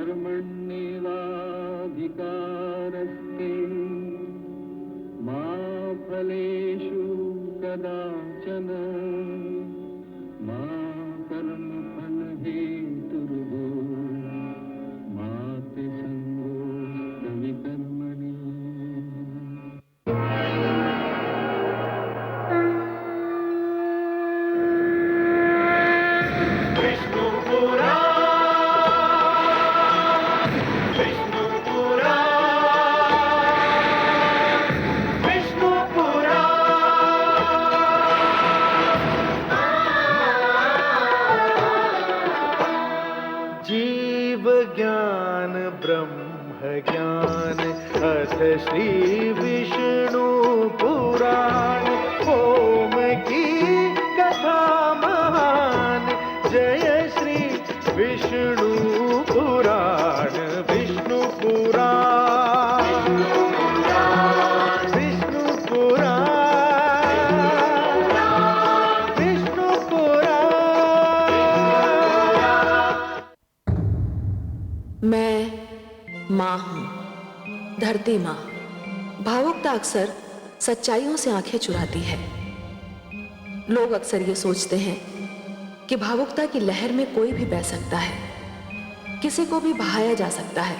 कर्मण्येवाधिकारस्ते मा फलेषु कदाचन मा कर्मफलहेतुर्भो मा ते सङ्गोऽस्त्वविकर्मणि। जीव ज्ञान ब्रह्म ज्ञान अथ श्री विष्णु पुराण ओम की कथा महान जय श्री विष्णु पुराण विष्णु पुराण विष्णु पुराण विष्णु पुराण। मैं माँ हूँ, धरती माँ। भावुकता अक्सर सच्चाइयों से आंखें चुराती है। लोग अक्सर ये सोचते हैं कि भावुकता की लहर में कोई भी बह सकता है, किसी को भी बहाया जा सकता है।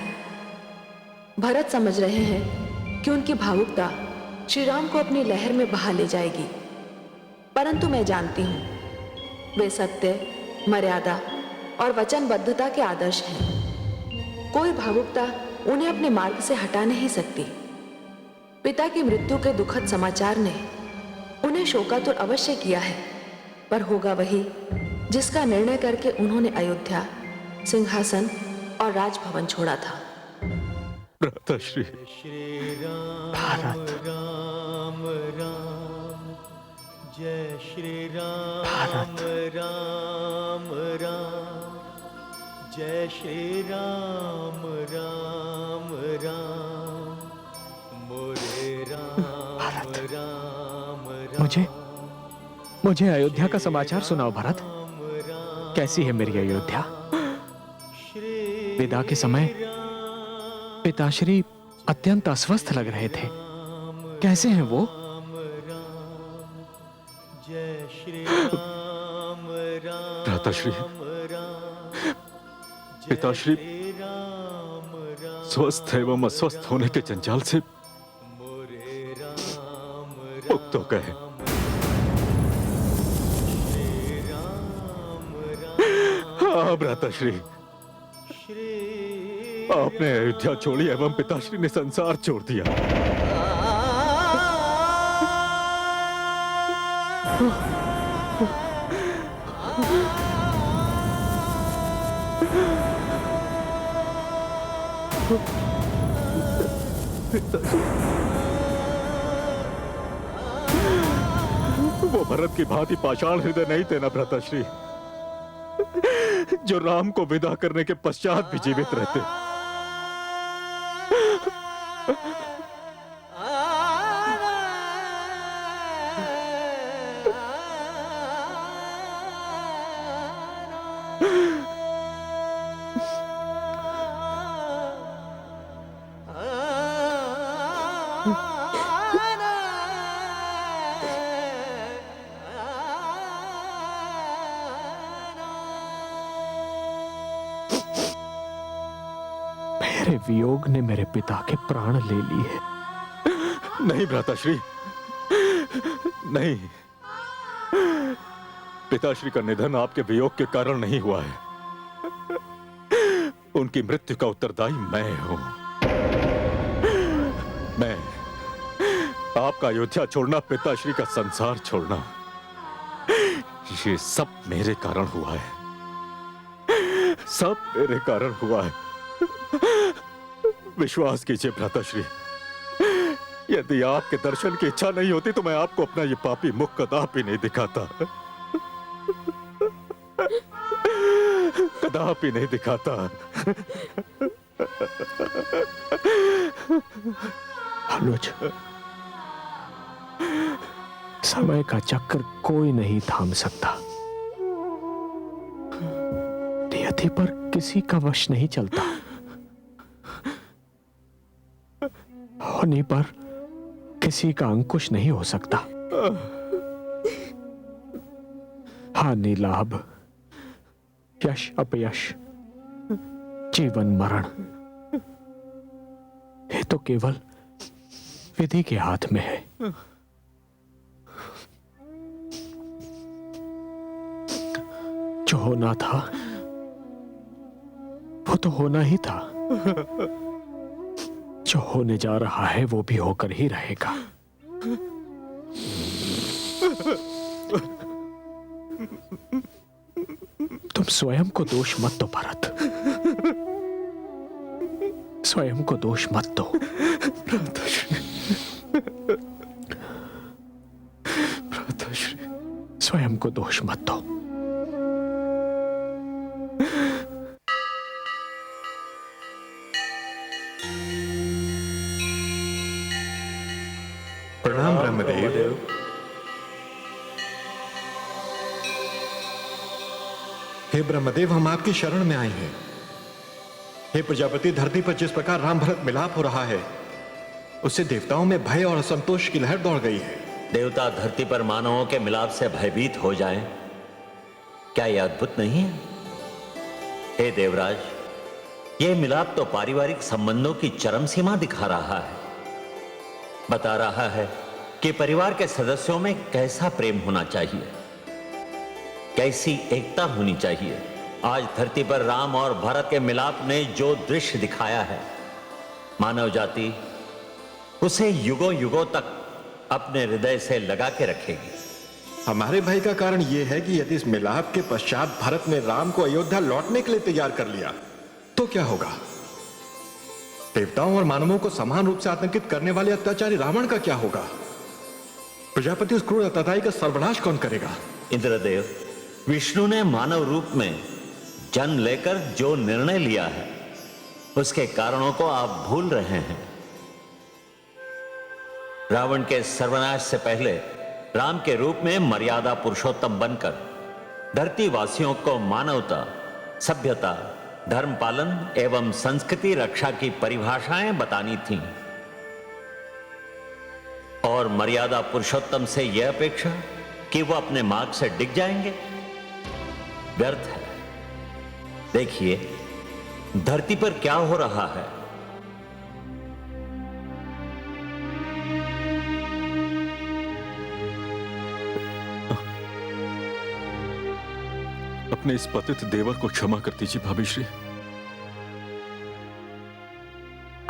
भरत समझ रहे हैं कि उनकी भावुकता श्री राम को अपनी लहर में बहा ले जाएगी, परंतु मैं जानती हूँ वे सत्य, मर्यादा और वचनबद्धता के आदर्श हैं। कोई भावुकता उन्हें अपने मार्ग से हटा नहीं सकती। पिता की मृत्यु के दुखद समाचार ने उन्हें शोकातुर अवश्य किया है, पर होगा वही जिसका निर्णय करके उन्होंने अयोध्या, सिंहासन और राजभवन छोड़ा था। भ्राताश्री, भारत राम राम जय श्री राम राम राम जय श्री राम राम राम मोरे राम राम मुझे अयोध्या का समाचार सुनाओ भरत। कैसी है मेरी अयोध्या? विदा के समय पिताश्री अत्यंत अस्वस्थ लग रहे थे। कैसे हैं वो? भ्राताश्री, पिताश्री स्वस्थ एवं अस्वस्थ होने के जंजाल से मुक्त हो गए। हाँ भ्राताश्री, आपने अयोध्या छोड़ी एवं पिताश्री ने संसार छोड़ दिया। वो भरत की भांति पाषाण हृदय नहीं थे ना भ्राताश्री, जो राम को विदा करने के पश्चात भी जीवित रहते। मेरे वियोग ने मेरे पिता के प्राण ले लिए। नहीं भ्राताश्री, नहीं। पिताश्री का निधन आपके वियोग के कारण नहीं हुआ है। उनकी मृत्यु का उत्तरदायी मैं हूं। मैं आपका अयोध्या छोड़ना, पिताश्री का संसार छोड़ना, ये सब मेरे कारण हुआ है। सब मेरे कारण हुआ है। विश्वास कीजिए भ्राताश्री, यदि आपके दर्शन की इच्छा नहीं होती तो मैं आपको अपना ये पापी मुख कदापि नहीं दिखाता। कदापि नहीं दिखाता। अनुज, समय का चक्र कोई नहीं थाम सकता। नियति पर किसी का वश नहीं चलता। होनी पर किसी का अंकुश नहीं हो सकता। हानि लाभ, यश अपयश, जीवन मरण, ये तो केवल विधि के हाथ में है। जो होना था वो तो होना ही था। जो होने जा रहा है वो भी होकर ही रहेगा। तुम स्वयं को दोष मत दो भरत, स्वयं को दोष मत दो। भ्राताश्री, स्वयं को दोष मत दो। प्रणाम ब्रह्मदेव। हे ब्रह्मदेव, हम आपकी शरण में आए हैं। हे प्रजापति, धरती पर जिस प्रकार राम भरत मिलाप हो रहा है, उससे देवताओं में भय और असंतोष की लहर दौड़ गई है। देवता धरती पर मानवों के मिलाप से भयभीत हो जाएं, क्या यह अद्भुत नहीं है? हे देवराज, यह मिलाप तो पारिवारिक संबंधों की चरम सीमा दिखा रहा है। बता रहा है कि परिवार के सदस्यों में कैसा प्रेम होना चाहिए, कैसी एकता होनी चाहिए। आज धरती पर राम और भरत के मिलाप ने जो दृश्य दिखाया है, मानव जाति उसे युगों युगों तक अपने हृदय से लगा के रखेगी। हमारे भय का कारण यह है कि यदि इस मिलाप के पश्चात भरत ने राम को अयोध्या लौटने के लिए तैयार कर लिया तो क्या होगा? देवताओं और मानवों को समान रूप से आतंकित करने वाले अत्याचारी रावण का क्या होगा? प्रजापति उस क्रूर अत्याचारी का सर्वनाश कौन करेगा? इंद्रदेव, विष्णु ने मानव रूप में जन्म लेकर जो निर्णय लिया है, उसके कारणों को आप भूल रहे हैं। रावण के सर्वनाश से पहले राम के रूप में मर्यादा पुरुषोत्तम बनकर धरती वासियों को मानवता, सभ्यता, धर्म पालन एवं संस्कृति रक्षा की परिभाषाएं बतानी थीं। और मर्यादा पुरुषोत्तम से यह अपेक्षा कि वो अपने मार्ग से डिग जाएंगे, व्यर्थ है। देखिए धरती पर क्या हो रहा है। अपने इस पतित देवर को क्षमा कर दीजिए भाभी श्री।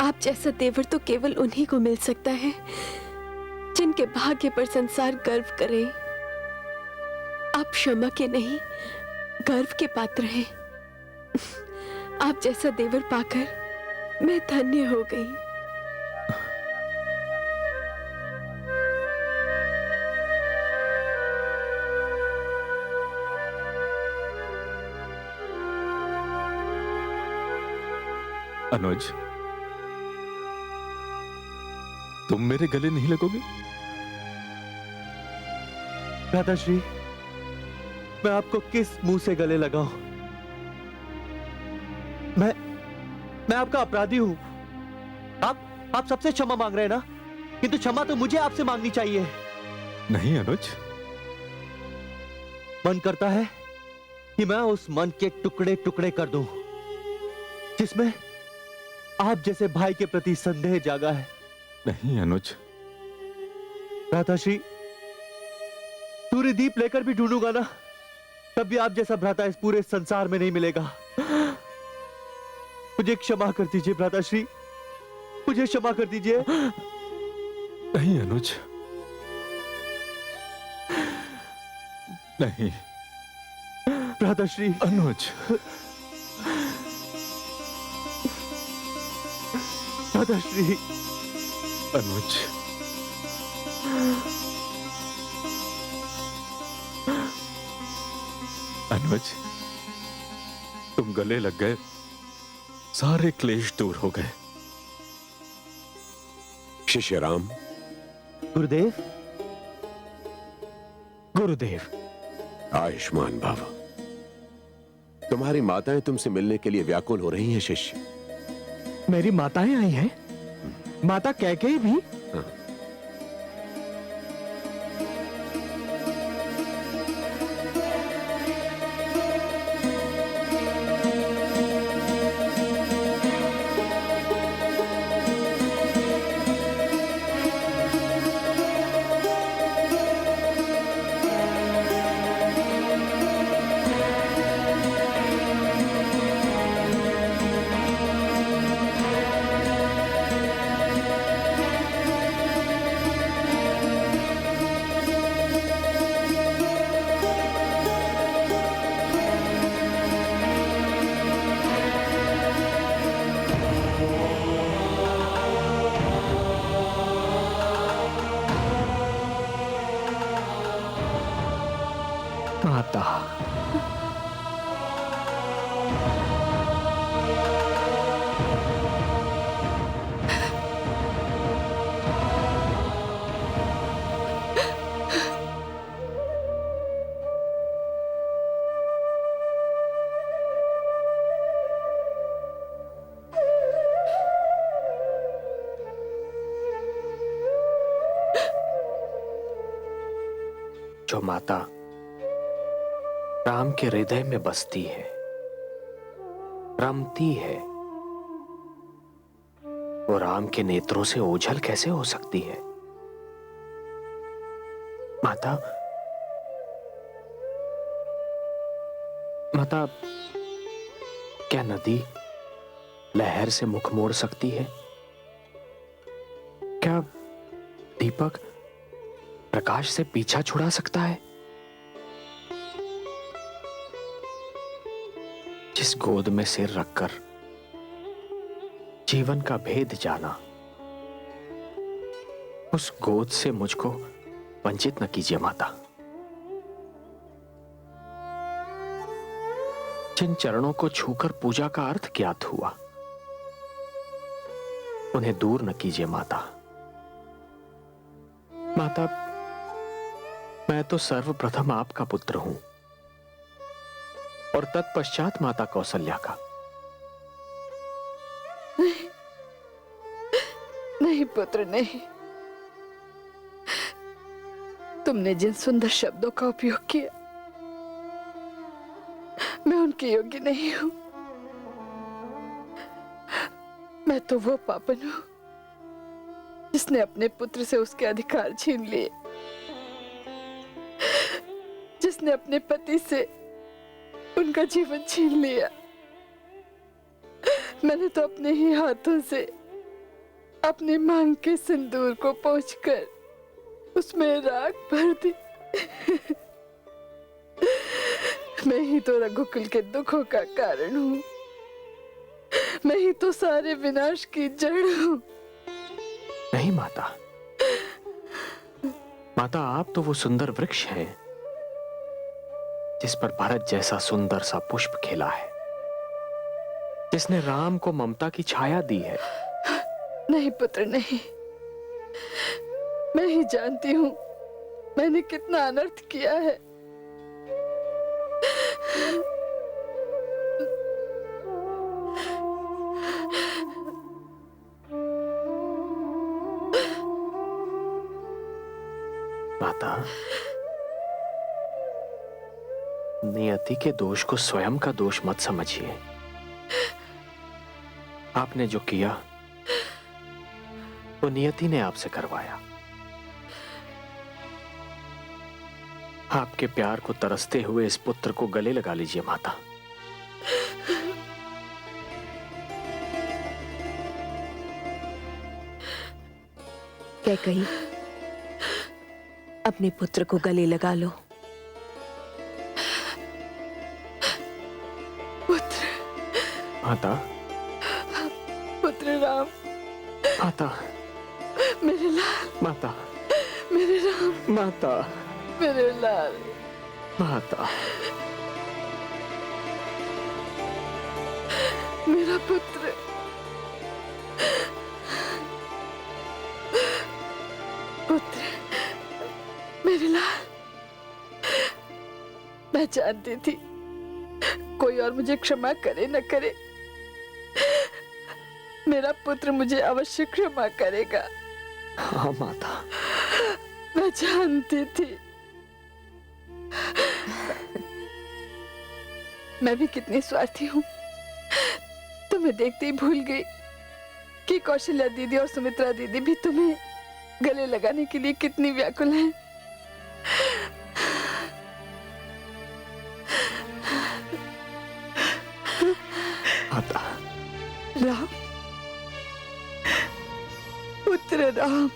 आप जैसा देवर तो केवल उन्हीं को मिल सकता है जिनके भाग्य पर संसार गर्व करे। आप क्षमा के नहीं, गर्व के पात्र हैं। आप जैसा देवर पाकर मैं धन्य हो गई। अनुज, तुम मेरे गले नहीं लगोगे? भ्राताश्री, मैं आपको किस मुंह से गले लगाऊं? मैं आपका अपराधी हूं। आप सबसे क्षमा मांग रहे हैं ना? किंतु क्षमा तो मुझे आपसे मांगनी चाहिए। नहीं अनुज, मन करता है कि मैं उस मन के टुकड़े टुकड़े कर दूं जिसमें आप जैसे भाई के प्रति संदेह जागा है। नहीं अनुज। भ्राताश्री, सूर्यदीप लेकर भी ढूंढूंगा ना, तब भी आप जैसा भ्राता इस पूरे संसार में नहीं मिलेगा। मुझे क्षमा कर दीजिए भ्राताश्री, मुझे क्षमा कर दीजिए। नहीं अनुज, नहीं। भ्राताश्री। अनुज, भ्राताश्री। अनुज, अनुज, तुम गले लग गए, सारे क्लेश दूर हो गए। शिष्य राम। गुरुदेव। गुरुदेव। आयुष्मान भव। तुम्हारी माताएं तुमसे मिलने के लिए व्याकुल हो रही हैं शिष्य। मेरी माताएं आई हैं? माता कैकेयी भी? माता, जो माता राम के हृदय में बसती है, रमती है, वो राम के नेत्रों से ओझल कैसे हो सकती है? माता, माता, क्या नदी लहर से मुख मोड़ सकती है? क्या दीपक प्रकाश से पीछा छुड़ा सकता है? जिस गोद में सिर रखकर जीवन का भेद जाना, उस गोद से मुझको वंचित न कीजिए माता। जिन चरणों को छूकर पूजा का अर्थ ज्ञात हुआ, उन्हें दूर न कीजिए माता। माता, मैं तो सर्वप्रथम आपका पुत्र हूं और तत्पश्चात माता कौशल्या का। नहीं, नहीं पुत्र, नहीं। तुमने जिन सुंदर शब्दों का उपयोग किया, मैं उनके योग्य नहीं हूं। मैं तो वो पापन हूं जिसने अपने पुत्र से उसके अधिकार छीन लिए, जिसने अपने पति से उनका जीवन छीन लिया। मैंने तो अपने ही हाथों से अपनी मांग के सिंदूर को पोंछकर उसमें राख भर दी। मैं ही तो रघुकुल के दुखों का कारण हूं। मैं ही तो सारे विनाश की जड़ हूं। नहीं माता, माता, आप तो वो सुंदर वृक्ष हैं जिस पर भरत जैसा सुंदर सा पुष्प खिला है, जिसने राम को ममता की छाया दी है। नहीं पुत्र, नहीं। मैं ही जानती हूं मैंने कितना अनर्थ किया है। माता, नियति के दोष को स्वयं का दोष मत समझिए। आपने जो किया वो नियति ने आपसे करवाया। आपके प्यार को तरसते हुए इस पुत्र को गले लगा लीजिए माता। कैकेयी, अपने पुत्र को गले लगा लो। पुत्र, माता, पुत्र राम, माता, मेरे लाल, माता, मेरे राम, माता, मेरे लाल, माता, मेरा पुत्र, पुत्र, मेरे लाल। मैं जानती थी कोई और मुझे क्षमा करे न करे, मेरा पुत्र मुझे अवश्य क्षमा करेगा। हाँ माता। मैं जानती थी। मैं भी कितनी स्वार्थी हूँ। तुम्हें देखते ही भूल गई कि कौशल्या दीदी और सुमित्रा दीदी भी तुम्हें गले लगाने के लिए कितनी व्याकुल हैं। माता। राम, पुत्र राम,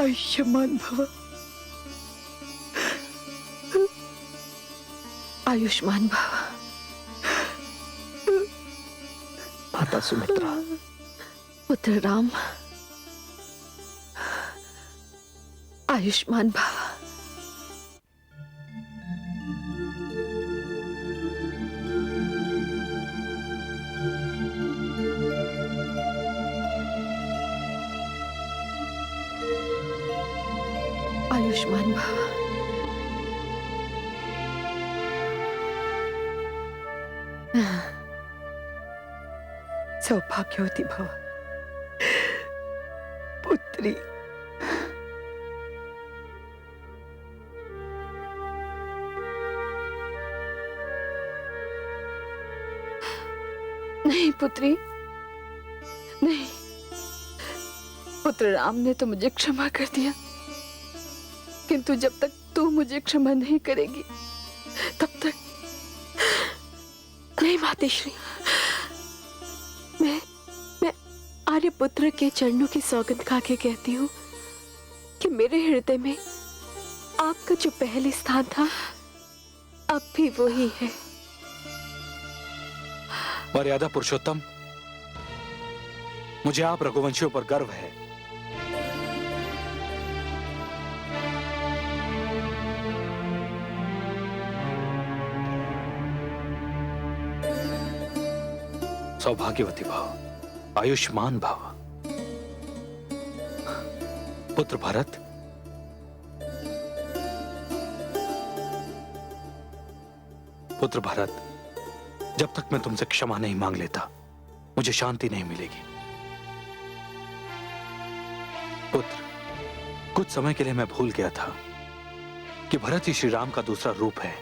आयुष्मान भव। आयुष्मान भव। माता सुमित्रा। पुत्र राम, आयुष्मान भव। आयुष्मान भव। सौभाग्यवती भव पुत्री। नहीं पुत्री, नहीं। पुत्र राम ने तो मुझे क्षमा कर दिया, किंतु जब तक तू मुझे क्षमा नहीं करेगी तब तक नहीं मातेश्री। मैं आर्यपुत्र के चरणों की सौगंध खा के कहती हूँ कि मेरे हृदय में आपका जो पहले स्थान था अब भी वही है। मर्यादा पुरुषोत्तम, मुझे आप रघुवंशियों पर गर्व है। सौभाग्यवती भव, आयुष्मान भव। पुत्र भरत, पुत्र भरत, जब तक मैं तुमसे क्षमा नहीं मांग लेता मुझे शांति नहीं मिलेगी। पुत्र, कुछ समय के लिए मैं भूल गया था कि भरत ही श्री राम का दूसरा रूप है,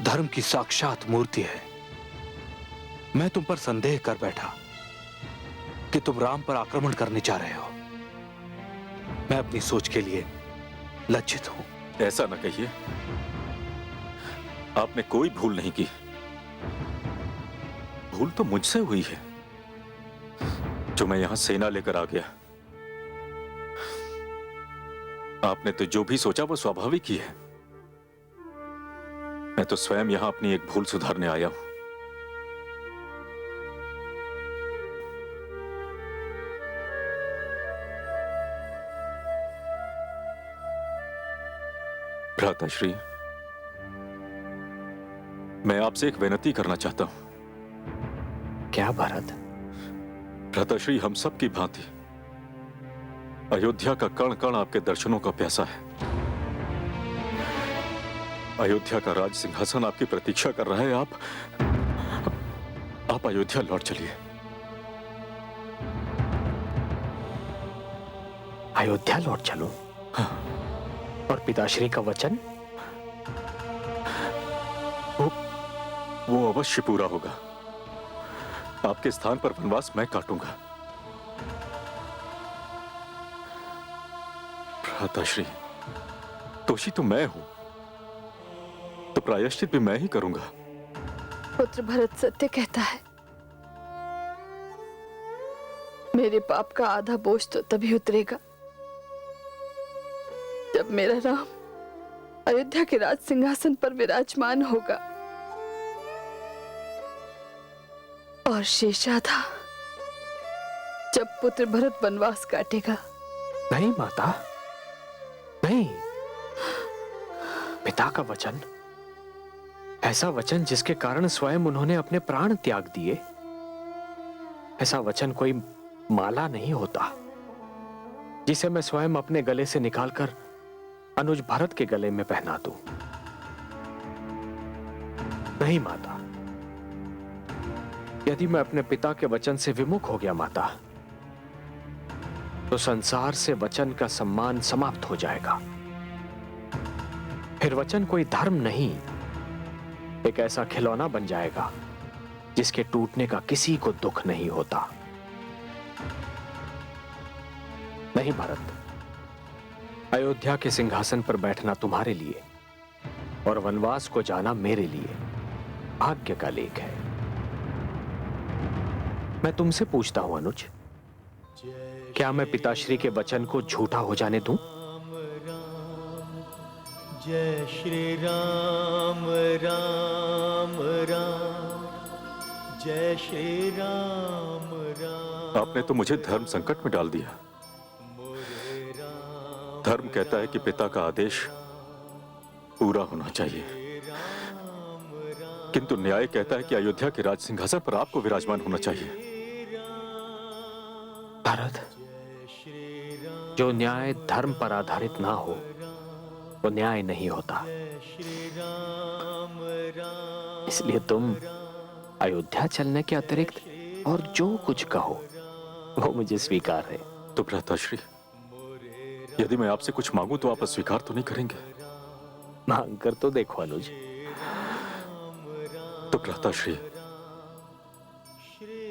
धर्म की साक्षात मूर्ति है। मैं तुम पर संदेह कर बैठा कि तुम राम पर आक्रमण करने जा रहे हो। मैं अपनी सोच के लिए लज्जित हूं। ऐसा न कहिए, आपने कोई भूल नहीं की। भूल तो मुझसे हुई है जो मैं यहां सेना लेकर आ गया। आपने तो जो भी सोचा वो स्वाभाविक ही है। मैं तो स्वयं यहां अपनी एक भूल सुधारने आया हूं। भ्राताश्री, मैं आपसे एक विनती करना चाहता हूं। क्या भरत? भ्राताश्री, हम सब की भांति अयोध्या का कण कण आपके दर्शनों का प्यासा है। अयोध्या का राज सिंहासन आपकी प्रतीक्षा कर रहा है। आप अयोध्या लौट चलिए। अयोध्या लौट चलूं? हाँ। और पिताश्री का वचन? वो अवश्य पूरा होगा। आपके स्थान पर वनवास मैं काटूंगा। भ्राताश्री, दोषी तो मैं हूं, तो प्रायश्चित भी मैं ही करूंगा। पुत्र भरत सत्य कहता है। मेरे पाप का आधा बोझ तो तभी उतरेगा जब मेरा राम अयोध्या के राज सिंहासन पर विराजमान होगा और शेषाधा जब पुत्र भरत वनवास काटेगा। नहीं माता, नहीं। पिता का वचन, ऐसा वचन जिसके कारण स्वयं उन्होंने अपने प्राण त्याग दिए, ऐसा वचन कोई माला नहीं होता जिसे मैं स्वयं अपने गले से निकालकर अनुज भरत के गले में पहना दूं। नहीं माता, यदि मैं अपने पिता के वचन से विमुख हो गया माता, तो संसार से वचन का सम्मान समाप्त हो जाएगा। फिर वचन कोई धर्म नहीं, एक ऐसा खिलौना बन जाएगा जिसके टूटने का किसी को दुख नहीं होता। नहीं भरत, अयोध्या के सिंहासन पर बैठना तुम्हारे लिए और वनवास को जाना मेरे लिए भाग्य का लेख है। मैं तुमसे पूछता हूं अनुज, क्या मैं पिताश्री के वचन को झूठा हो जाने दूं? जय श्री राम राम राम, जय श्री राम राम। आपने तो मुझे धर्म संकट में डाल दिया। धर्म कहता है कि पिता का आदेश पूरा होना चाहिए, किंतु न्याय कहता है कि अयोध्या के राज सिंहासन पर आपको विराजमान होना चाहिए। भरत, जो न्याय धर्म पर आधारित ना हो वो न्याय नहीं होता। इसलिए तुम अयोध्या चलने के अतिरिक्त और जो कुछ कहो वो मुझे स्वीकार है। तो भ्राताश्री, यदि मैं आपसे कुछ मांगूं तो आप अस्वीकार तो नहीं करेंगे? मांग कर तो देखो अनुज। तो भ्राताश्री,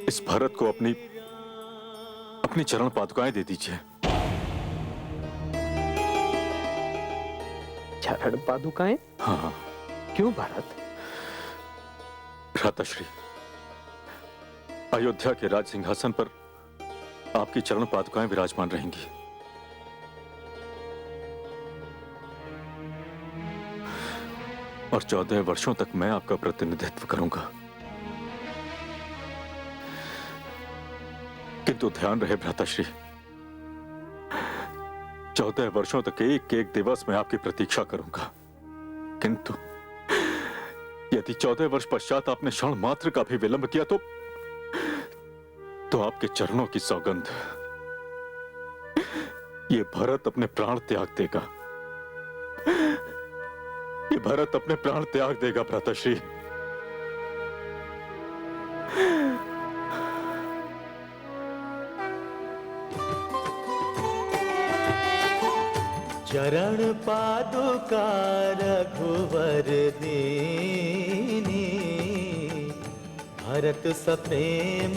इस भरत को अपनी चरण पादुकाएं दे दीजिए। चरण पादुकाएं? हाँ। क्यों भरत? भ्राताश्री, अयोध्या के राज सिंहासन पर आपकी चरण पादुकाएं विराजमान रहेंगी। और 14 वर्षों तक मैं आपका प्रतिनिधित्व करूंगा। किंतु ध्यान रहे भ्राताश्री, 14 वर्षों तक एक एक दिवस में आपकी प्रतीक्षा करूंगा, किंतु यदि 14 वर्ष पश्चात आपने क्षण मात्र का भी विलंब किया तो आपके चरणों की सौगंध, ये भरत अपने प्राण त्याग देगा। ये भरत अपने प्राण त्याग देगा भ्राताश्री। चरण पादुका रघुवर दीनी, भरत सप्रेम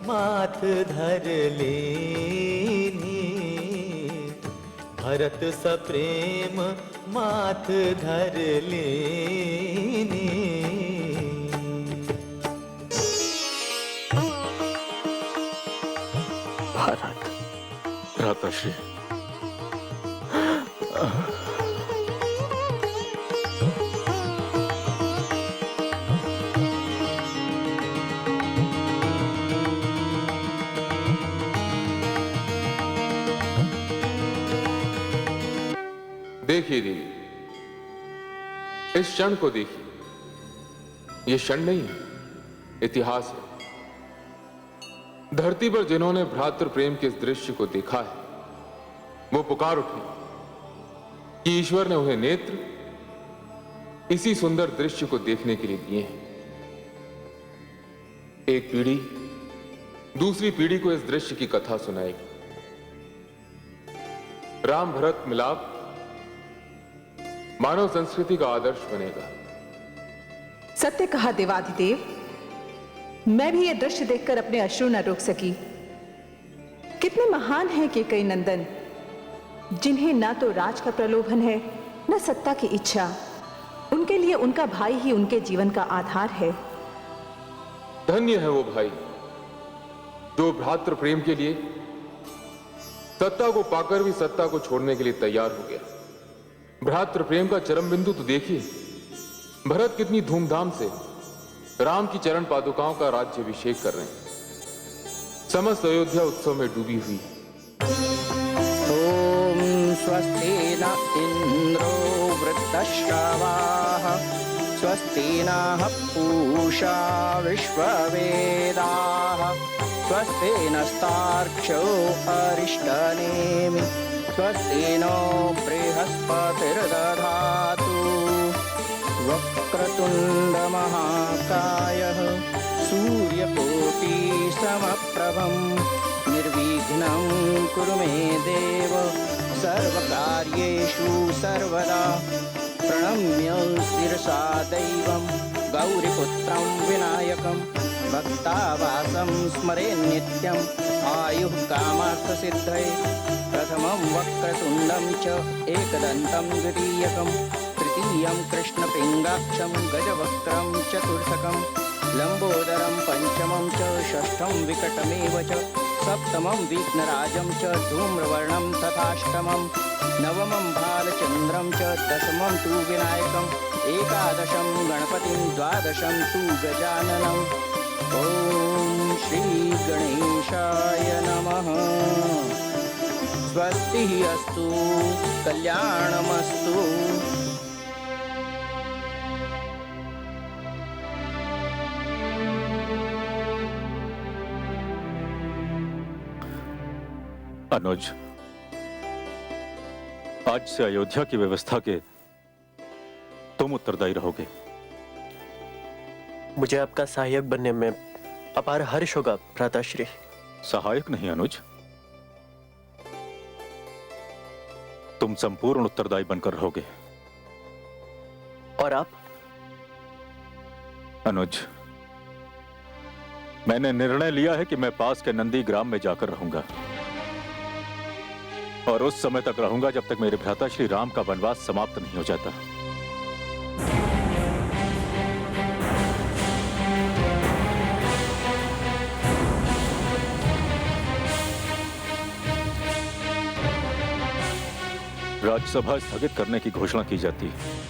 माथ धर लेनी, भरत सप्रेम माथ धर लेनी। भरत। भ्राताश्री, देखिए देवी, इस क्षण को देखिए। यह क्षण नहीं है, इतिहास है। धरती पर जिन्होंने भ्रातृ प्रेम के इस दृश्य को देखा है वो पुकार उठे कि ईश्वर ने उन्हें नेत्र इसी सुंदर दृश्य को देखने के लिए दिए हैं। एक पीढ़ी दूसरी पीढ़ी को इस दृश्य की कथा सुनाएगी। राम भरत मिलाप मानव संस्कृति का आदर्श बनेगा। सत्य कहा देवाधिदेव, मैं भी यह दृश्य देखकर अपने अश्रु न रोक सकी। कितने महान हैं कैकेयी नंदन, जिन्हें ना तो राज का प्रलोभन है न सत्ता की इच्छा। उनके लिए उनका भाई ही उनके जीवन का आधार है। धन्य है वो भाई जो भ्रातृ प्रेम के लिए सत्ता को पाकर भी सत्ता को छोड़ने के लिए तैयार हो गया। भ्रातृ प्रेम का चरम बिंदु तो देखिए, भरत कितनी धूमधाम से राम की चरण पादुकाओं का राज्याभिषेक कर रहे हैं। समस्त अयोध्या उत्सव में डूबी हुई है। ओम स्वस्ति न इंद्रो वृद्धश्रवाः, स्वस्ति नः पूषा विश्ववेदाः, स्वस्ति नस्तार्क्ष्यो अरिष्टनेमि, स्वस्ति नो बृहस्पतिर्दधातु। वक्रतुंड वक्रतुण्डमहाकायः सूर्यकोटिसमप्रभं निर्विघ्नं कुरु मे देव सर्वकार्येषु सर्वदा प्रणम्य शिरसा दैवं गौरीपुत्रं विनायकं भक्तावासं स्मरे नित्यम् आयुः कामार्थसिद्धये प्रथमं वक्रतुण्डं च एकदन्तं द्वितीयकं तृतीयं कृष्णपिङ्गाक्षं गजवक्त्रं चतुर्थकं लम्बोदरं पञ्चमं च षष्ठं विकटमेव च सप्तमं विघ्नराजं च धूम्रवर्णं तथाष्टमं नवमं भालचन्द्रं च दशमं तु विनायकम् एकादशं गणपतिं द्वादशं तु गजाननम् ॐ श्री गणेशाय नमः। स्वस्ति अस्तु कल्याणमस्तु। अनुज, आज से अयोध्या की व्यवस्था के तुम उत्तरदायी रहोगे। मुझे आपका सहायक बनने में अपार हर्ष होगा भ्राताश्री। सहायक नहीं अनुज, तुम संपूर्ण उत्तरदायी बनकर रहोगे। और आप? अनुज, मैंने निर्णय लिया है कि मैं पास के नंदी ग्राम में जाकर रहूंगा और उस समय तक रहूंगा जब तक मेरे भ्राता श्री राम का वनवास समाप्त नहीं हो जाता। राज्यसभा स्थगित करने की घोषणा की जाती है।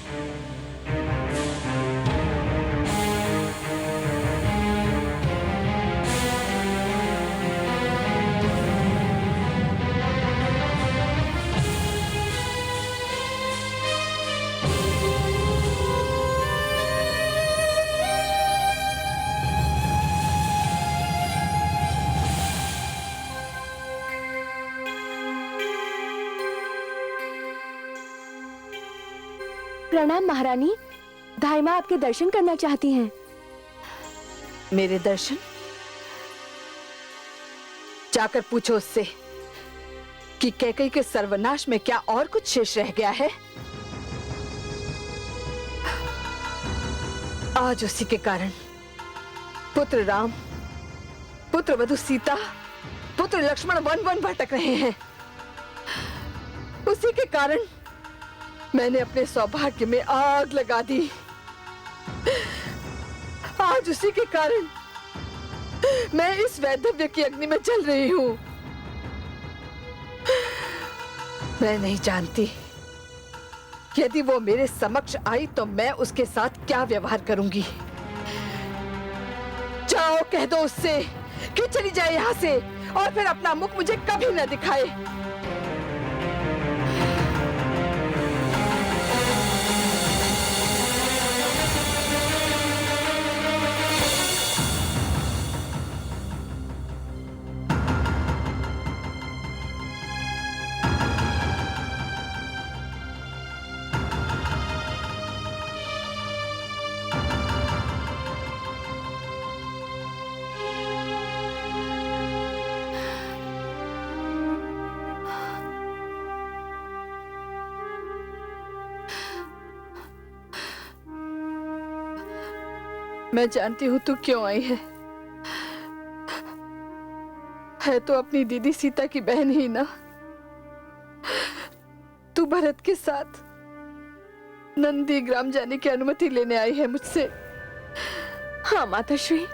प्रणाम महारानी, धाई माँ आपके दर्शन करना चाहती हैं। मेरे दर्शन? जाकर पूछो उससे कि कैकेयी के सर्वनाश में क्या और कुछ शेष रह गया है। आज उसी के कारण पुत्र राम, पुत्र वधु सीता, पुत्र लक्ष्मण वन वन भटक रहे हैं। उसी के कारण मैंने अपने सौभाग्य में आग लगा दी। आज उसी के कारण मैं इस वैधव्य की अग्नि में जल रही हूं। मैं नहीं जानती यदि वो मेरे समक्ष आई तो मैं उसके साथ क्या व्यवहार करूंगी। जाओ कह दो उससे कि चली जाए यहां से और फिर अपना मुख मुझे कभी न दिखाए। मैं जानती हूं तू क्यों आई है तो अपनी दीदी सीता की बहन ही ना। तू भरत के साथ नंदी ग्राम जाने की अनुमति लेने आई है मुझसे। हाँ माताश्री।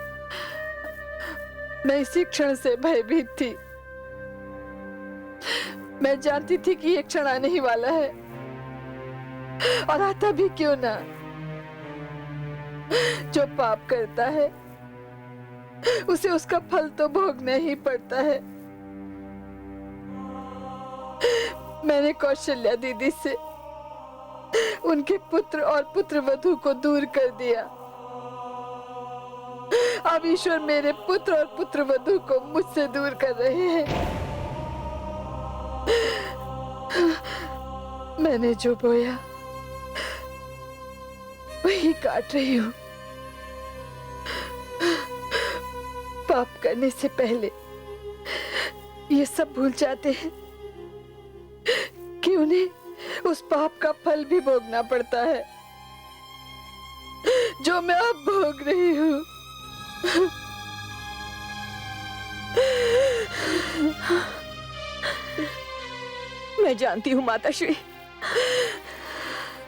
मैं इसी क्षण से भयभीत थी। मैं जानती थी कि ये क्षण आने ही वाला है और आता भी क्यों ना। जो पाप करता है उसे उसका फल तो भोगना ही पड़ता है। मैंने कौशल्या दीदी से उनके पुत्र और पुत्रवधू को दूर कर दिया। अब ईश्वर मेरे पुत्र और पुत्रवधू को मुझसे दूर कर रहे हैं। मैंने जो बोया वही काट रही हूँ। पाप करने से पहले ये सब भूल जाते हैं कि उन्हें उस पाप का फल भी भोगना पड़ता है जो मैं अब भोग रही हूँ। मैं जानती हूँ माताश्री,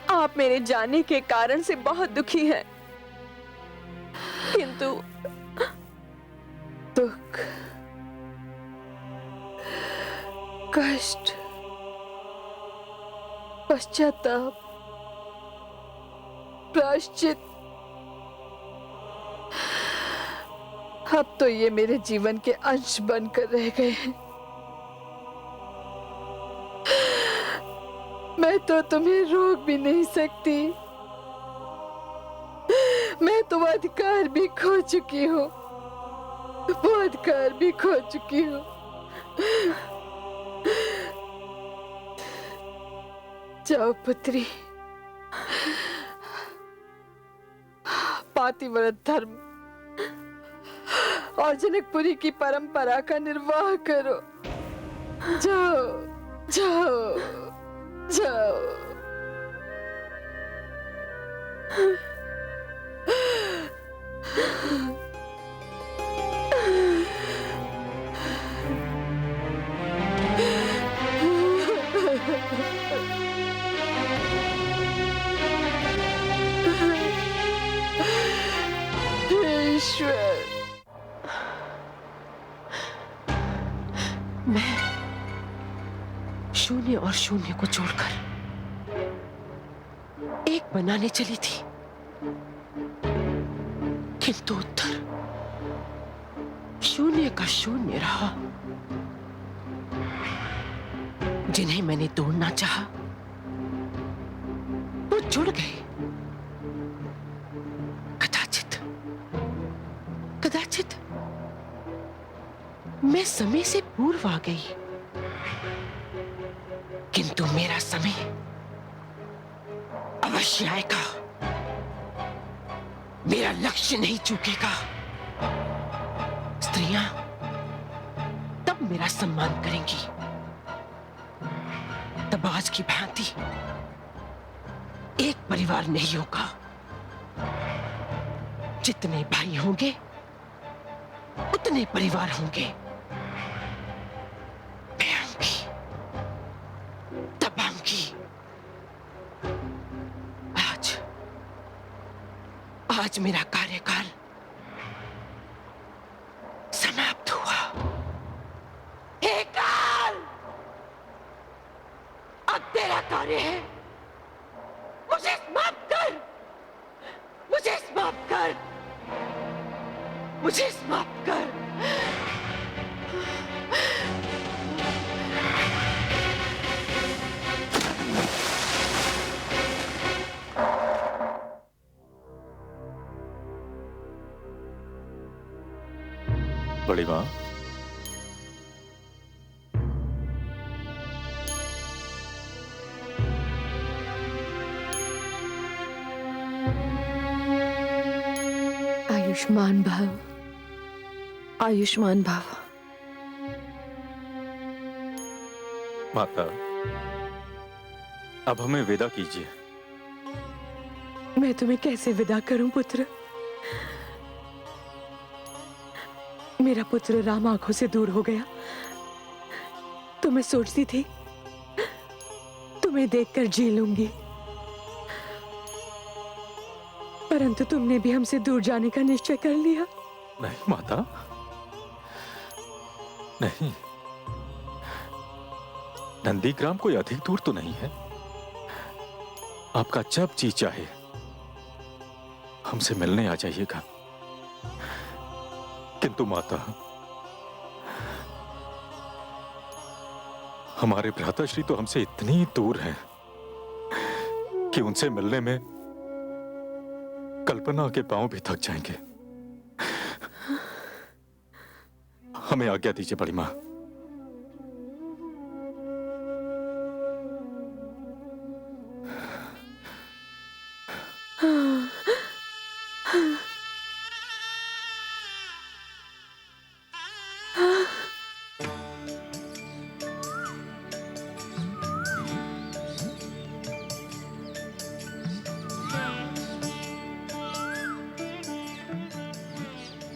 आप मेरे जाने के कारण से बहुत दुखी हैं, किंतु दुख, कष्ट, पश्चाताप, प्रायश्चित, अब तो ये मेरे जीवन के अंश बनकर रह गए हैं। मैं तो तुम्हें रोक भी नहीं सकती। मैं तो अधिकार भी खो चुकी हूँ, वो अधिकार भी खो चुकी हूँ। जाओ पुत्री, पातिव्रत धर्म और जनकपुरी की परंपरा का निर्वाह करो। जाओ जाओ जाओ। ईश्वर, मैं शून्य और शून्य को जोड़कर एक बनाने चली थी, किंतु उत्तर शून्य का शून्य रहा। जिन्हें मैंने तोड़ना चाहा वो जुड़ गए। कदाचित मैं समय से पूर्व आ गई, किंतु मेरा समय अवश्य आएगा। मेरा लक्ष्य नहीं चूकेगा। स्त्रियां तब मेरा सम्मान करेंगी, तब आज की भांति एक परिवार नहीं होगा। जितने भाई होंगे उतने परिवार होंगे। मैं आऊंगी, तब आऊंगी। आज मेरा कार्यकाल समाप्त हुआ। हे काल, अब तेरा कार्य है। मुझे समाप्त कर, मुझे समाप्त कर, मुझे समाप्त कर। बड़ी मां, आयुष्मान भव, आयुष्मान भव। माता, अब हमें विदा कीजिए। मैं तुम्हें कैसे विदा करूं पुत्र? मेरा पुत्र राम आंखों से दूर हो गया तो मैं सोचती थी तुम्हें देखकर जी लूंगी, परंतु तुमने भी हमसे दूर जाने का निश्चय कर लिया। नहीं माता, नहीं। नंदीग्राम कोई अधिक दूर तो नहीं है। आपका जब जी चाहे हमसे मिलने आ जाइएगा। किंतु माता, हमारे भ्राताश्री तो हमसे इतनी दूर हैं कि उनसे मिलने में कल्पना के पांव भी थक जाएंगे। हमें आज्ञा दीजिए बड़ी मां।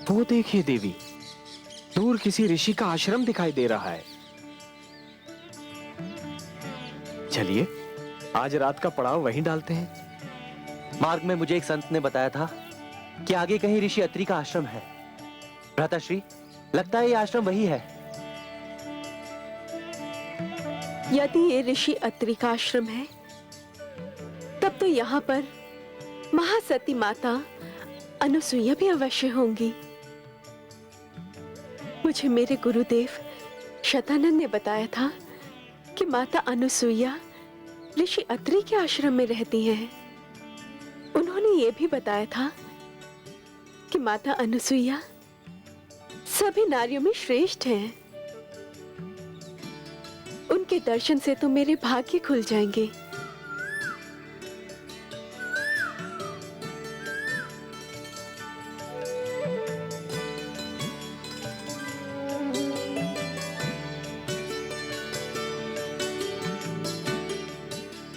वो देखिए देवी, दूर किसी ऋषि का आश्रम दिखाई दे रहा है। चलिए आज रात का पड़ाव वहीं डालते हैं। मार्ग में मुझे एक संत ने बताया था कि आगे कहीं ऋषि अत्रि का आश्रम है। भ्राताश्री, लगता है ये आश्रम वही है। यदि ये ऋषि अत्रि का आश्रम है, तब तो यहाँ पर महासती माता अनुसुईया भी अवश्य होंगी। मुझे मेरे गुरुदेव शतानंद ने बताया था कि माता अनुसुईया ऋषि अत्रि के आश्रम में रहती हैं। उन्होंने ये भी बताया था कि माता अनुसुईया सभी नारियों में श्रेष्ठ हैं। उनके दर्शन से तो मेरे भाग्य खुल जाएंगे।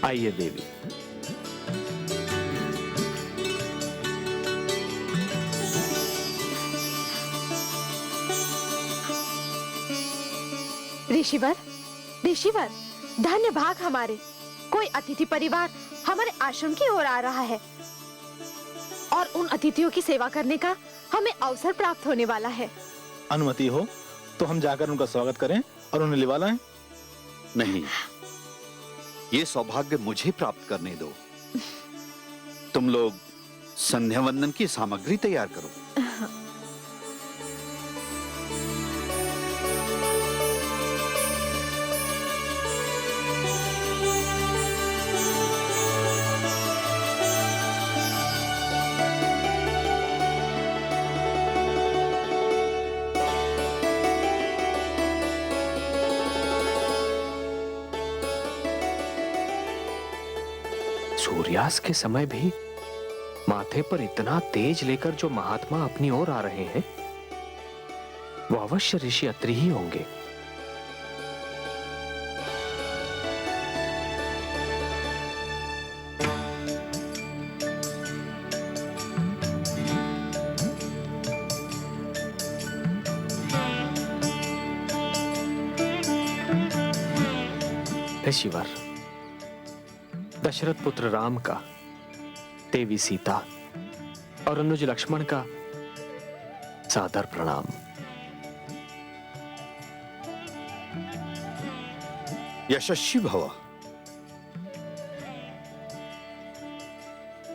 आइए देवी। ऋषिवर, ऋषिवर, धन्य भाग हमारे, कोई अतिथि परिवार हमारे आश्रम की ओर आ रहा है और उन अतिथियों की सेवा करने का हमें अवसर प्राप्त होने वाला है। अनुमति हो तो हम जाकर उनका स्वागत करें और उन्हें लिवा लाएं। नहीं, ये सौभाग्य मुझे प्राप्त करने दो। तुम लोग संध्या वंदन की सामग्री तैयार करो। सूर्यास्त के समय भी माथे पर इतना तेज लेकर जो महात्मा अपनी ओर आ रहे हैं, वो अवश्य ऋषि अत्रि ही होंगे। ऋषिवर, दशरथ पुत्र राम का, देवी सीता और अनुज लक्ष्मण का सादर प्रणाम। यशस्वी भव।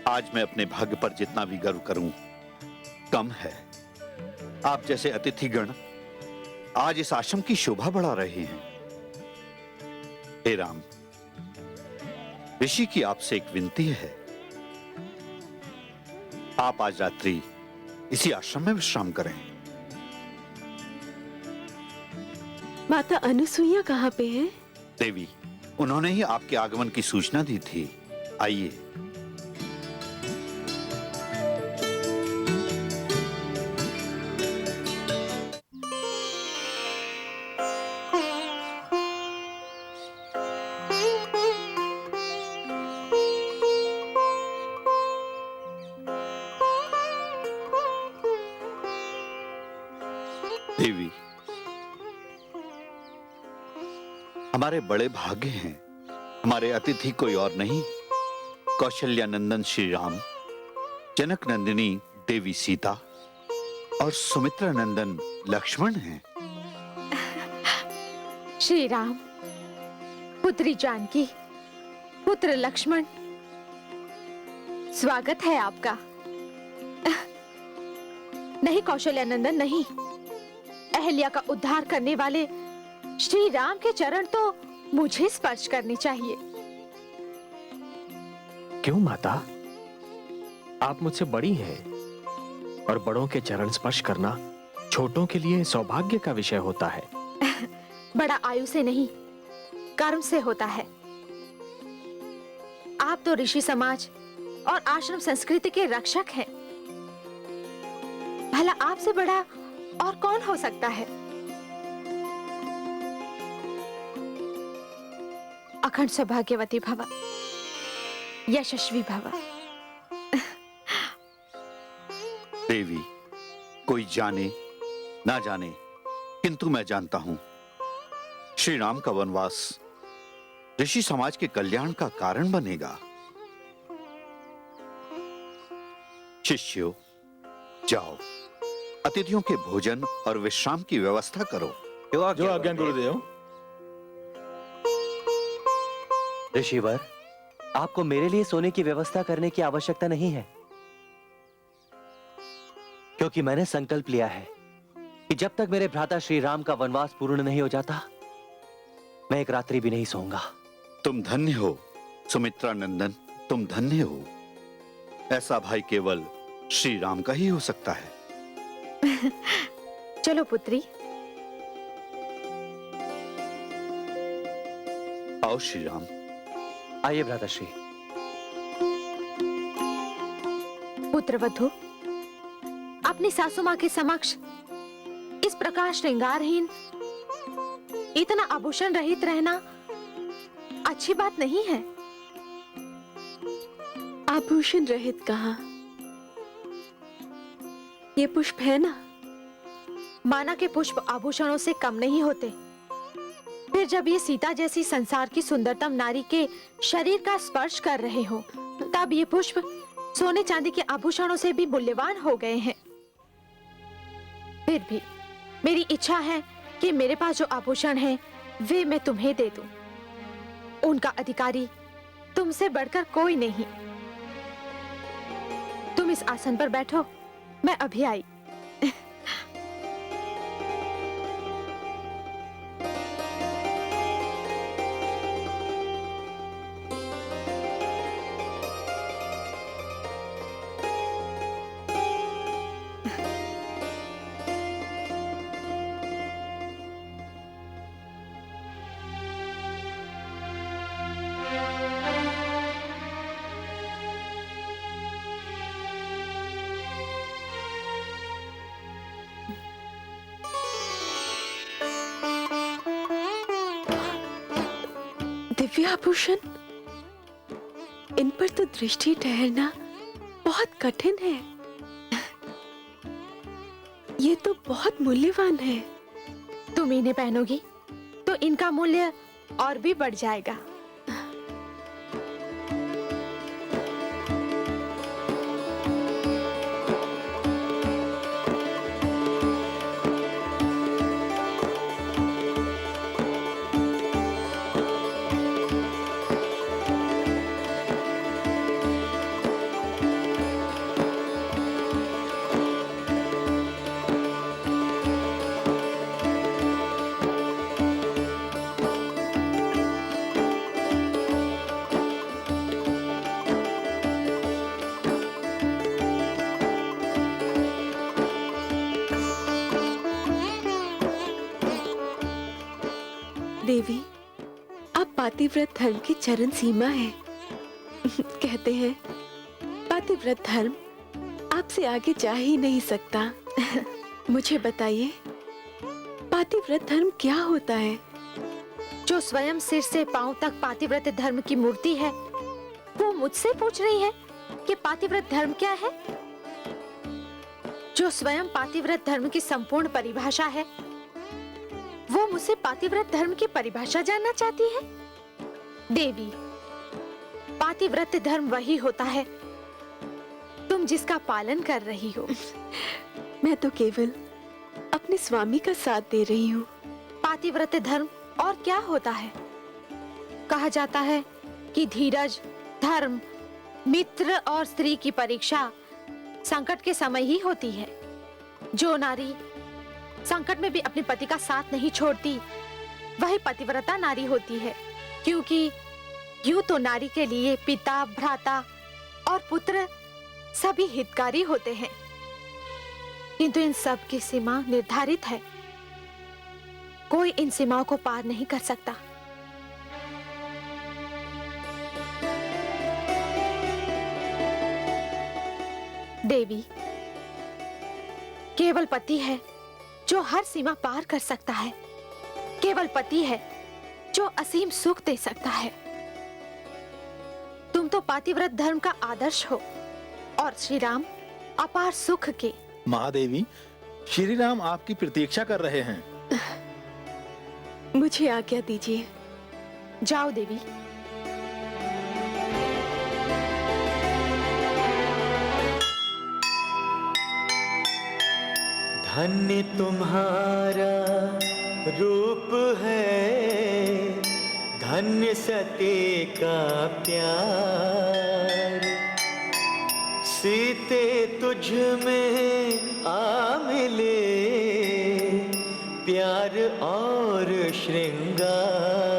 आज मैं अपने भाग्य पर जितना भी गर्व करूं कम है। आप जैसे अतिथिगण आज इस आश्रम की शोभा बढ़ा रहे हैं। हे राम, ऋषि की आपसे एक विनती है। आप आज रात्रि इसी आश्रम में विश्राम करें। माता अनुसुईया कहाँ पे हैं? देवी, उन्होंने ही आपके आगमन की सूचना दी थी। आइए। देवी, हमारे बड़े भाग्य हैं। हमारे अतिथि कोई और नहीं, कौशल्यानंदन श्री राम, जनक नंदिनी देवी सीता और सुमित्रा नंदन लक्ष्मण हैं। श्री राम, पुत्री जानकी, पुत्र लक्ष्मण, स्वागत है आपका। नहीं कौशल्यानंदन, नहीं। अहल्या का उद्धार करने वाले श्री राम के चरण तो मुझे स्पर्श करने चाहिए। क्यों माता? आप मुझसे बड़ी हैं और बड़ों के चरण स्पर्श करना छोटों के लिए सौभाग्य का विषय होता है। बड़ा आयु से नहीं, कर्म से होता है। आप तो ऋषि समाज और आश्रम संस्कृति के रक्षक हैं। भला आपसे बड़ा और कौन हो सकता है? अखंड सौभाग्यवती भव, यशस्वी भव। देवी, कोई जाने ना जाने, किंतु मैं जानता हूं श्री राम का वनवास ऋषि समाज के कल्याण का कारण बनेगा। शिष्यों, जाओ अतिथियों के भोजन और विश्राम की व्यवस्था करो। जो आज्ञा गुरुदेव। ऋषिवर, आपको मेरे लिए सोने की व्यवस्था करने की आवश्यकता नहीं है, क्योंकि मैंने संकल्प लिया है कि जब तक मेरे भ्राता श्री राम का वनवास पूर्ण नहीं हो जाता, मैं एक रात्रि भी नहीं सोऊंगा। तुम धन्य हो सुमित्रा नंदन, तुम धन्य हो। ऐसा भाई केवल श्री राम का ही हो सकता है। चलो पुत्री। आओ श्री राम। आइए भ्राताश्री। पुत्रवधू, अपनी सासू मां के समक्ष इस प्रकार श्रृंगारहीन, इतना आभूषण रहित रहना अच्छी बात नहीं है। आभूषण रहित कहाँ? ये पुष्प है ना। माना के पुष्प आभूषणों से कम नहीं होते, फिर जब ये सीता जैसी संसार की सुंदरतम नारी के शरीर का स्पर्श कर रहे हो, तब ये पुष्प सोने चांदी के आभूषणों से भी मूल्यवान हो गए हैं। फिर भी मेरी इच्छा है कि मेरे पास जो आभूषण हैं, वे मैं तुम्हें दे दूं। उनका अधिकारी तुमसे बढ़कर कोई नहीं। तुम इस आसन पर बैठो, मैं अभी आई। दिव्य आभूषण, इन पर तो दृष्टि ठहरना बहुत कठिन है। ये तो बहुत मूल्यवान है। तुम इन्हें पहनोगी तो इनका मूल्य और भी बढ़ जाएगा। देवी, आप पातिव्रत धर्म की चरण सीमा है। कहते हैं पातिव्रत धर्म आपसे आगे जा ही नहीं सकता। मुझे बताइए, पातिव्रत धर्म क्या होता है? जो स्वयं सिर से पांव तक पातिव्रत धर्म की मूर्ति है, वो मुझसे पूछ रही है कि पातिव्रत धर्म क्या है? जो स्वयं पातिव्रत धर्म की संपूर्ण परिभाषा है, वो मुझसे पातिव्रत धर्म की परिभाषा जानना चाहती है। देवी, पातिव्रत धर्म वही होता है तुम जिसका पालन कर रही हो। मैं तो केवल अपने स्वामी का साथ दे रही हूँ। पातिव्रत धर्म और क्या होता है? कहा जाता है कि धीरज, धर्म, मित्र और स्त्री की परीक्षा संकट के समय ही होती है। जो नारी संकट में भी अपने पति का साथ नहीं छोड़ती, वही पतिव्रता नारी होती है। क्योंकि यूं तो नारी के लिए पिता, भ्राता और पुत्र सभी हितकारी होते हैं, किंतु इन सब की सीमा निर्धारित है। कोई इन सीमाओं को पार नहीं कर सकता। देवी, केवल पति है जो हर सीमा पार कर सकता है। केवल पति है जो असीम सुख दे सकता है। तुम तो पातिव्रत धर्म का आदर्श हो और श्री राम अपार सुख के। महादेवी, श्री राम आपकी प्रतीक्षा कर रहे हैं। मुझे आज्ञा दीजिए। जाओ देवी। धन्य तुम्हारा रूप है, धन्य सती का प्यार। सीते तुझ में आ मिले, प्यार और श्रृंगार।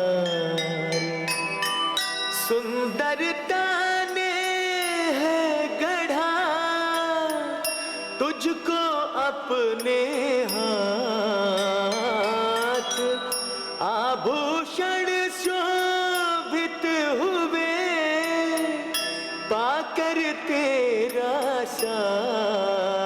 सुंदरता ने है गढ़ा तुझको अपने हाथ, आभूषण शोभित हुए पाकर तेरा साथ।